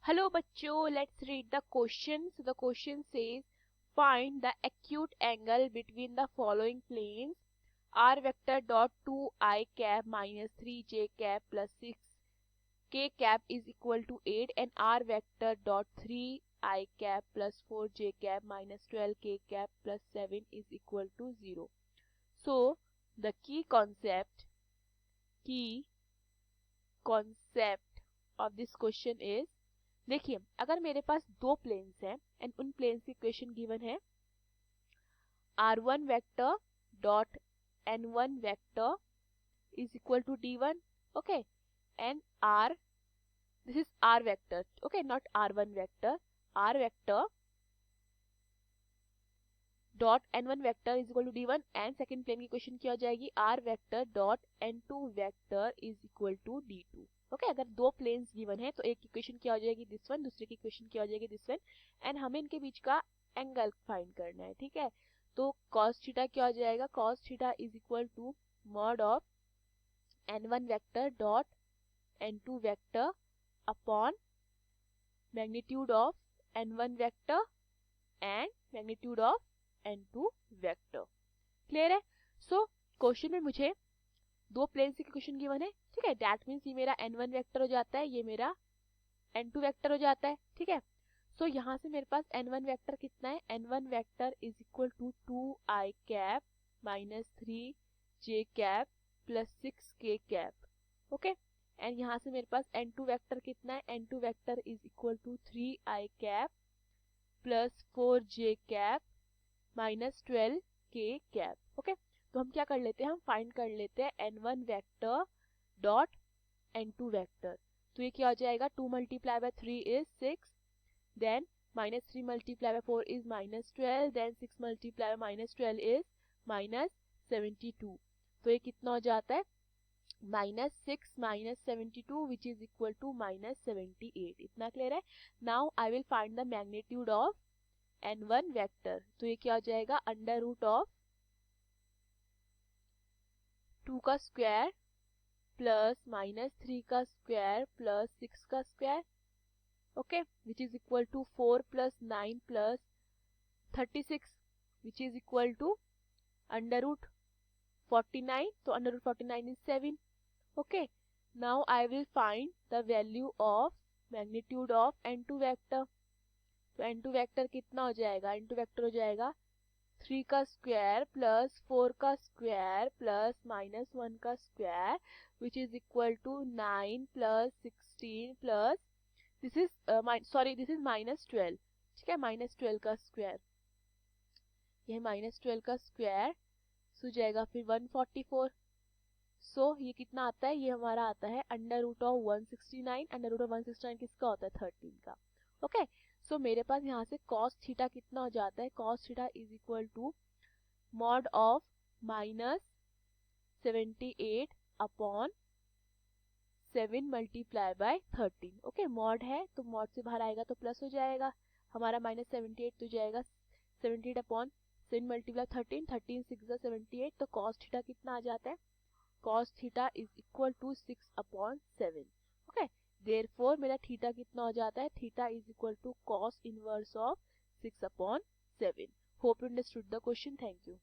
Hello bachcho, let's read the question. So the question says find the acute angle between the following planes r vector dot 2 I cap minus 3j cap plus 6k cap is equal to 8 and r vector dot 3I cap plus 4j cap minus 12k cap plus 7 is equal to 0. So the key concept of this question is, देखिए अगर मेरे पास दो planes हैं and उन planes की equation given है r1 vector dot n1 vector is equal to d1, okay, and r, this is r vector, okay, not r1 vector, r vector dot n1 vector is equal to d1 and second plane की equation क्या हो जाएगी r vector dot n2 vector is equal to d2. Okay, अगर दो planes given है तो एक equation क्या हो जाएगी दिस वन, दूसरे की इक्वेशन क्या हो जाएगी दिस वन, एंड हमें इनके बीच का एंगल फाइंड करना है. ठीक है, तो cos थीटा क्या हो जाएगा, cos theta is equal to mod of n1 vector dot n2 vector upon magnitude of n1 vector and magnitude of n2 vector. Clear है? सो क्वेश्चन में मुझे दो प्लेन की क्वेश्चन गिवन है. ठीक है, दैट मीन्स ये मेरा n1 वेक्टर हो जाता है, ये मेरा n2 वेक्टर हो जाता है. ठीक है, सो यहाँ से मेरे पास n1 वेक्टर कितना है, n1 vector is equal to 2I cap minus 3j cap plus 6k cap. Okay, and यहाँ से मेरे पास n2 वेक्टर कितना है, n2 vector is equal to 3I cap plus 4j cap minus 12k cap. Okay, तो हम क्या कर लेते हैं, हम फाइंड कर लेते हैं n1 vector dot n2 vector. तो ये क्या हो जाएगा, 2 multiply by 3 is 6, then minus 3 multiply by 4 is minus 12, then 6 multiply by minus 12 is minus 72. तो ये कितना हो जाता है, minus 6 minus 72 which is equal to minus 78. इतना क्लियर है? Now I will find the magnitude of n1 vector. तो ये क्या हो जाएगा, अंडर रूट ऑफ 2 का स्क्वायर प्लस माइनस 3 का स्क्वायर प्लस 6 का square, okay, which is equal to 4 plus 9 plus 36 which is equal to under root 49. तो under root 49 is 7. Okay, now I will find the value of magnitude of n2 vector. तो n2 vector कितना हो जाएगा, n2 vector हो जाएगा 3 का square plus 4 का square plus minus 1 का square which is equal to 9 plus 16 plus this is this is minus 12. ठीक है, माइनस 12 का स्क्वायर, यह माइनस 12 का स्क्वायर हो जाएगा फिर 144. सो ये कितना आता है, ये हमारा आता है under root of 169. Under root of 169 किसका होता है, 13 का. ओके, सो मेरे पास यहाँ से cos थीटा कितना हो जाता है, cos theta is equal to mod of minus 78 upon 7 multiply by 13. Okay, mod है तो मॉड से बाहर आएगा तो प्लस हो जाएगा, हमारा माइनस 78 तो जाएगा 78 अपॉन 7 मल्टीप्लाई 13, 13 6 78. तो cos थीटा कितना आ जाता है, cos theta is equal to 6 upon 7. Okay, therefore मेरा थीटा कितना हो जाता है, theta is equal to cos inverse of 6 upon 7. Hope you understood the question. Thank you.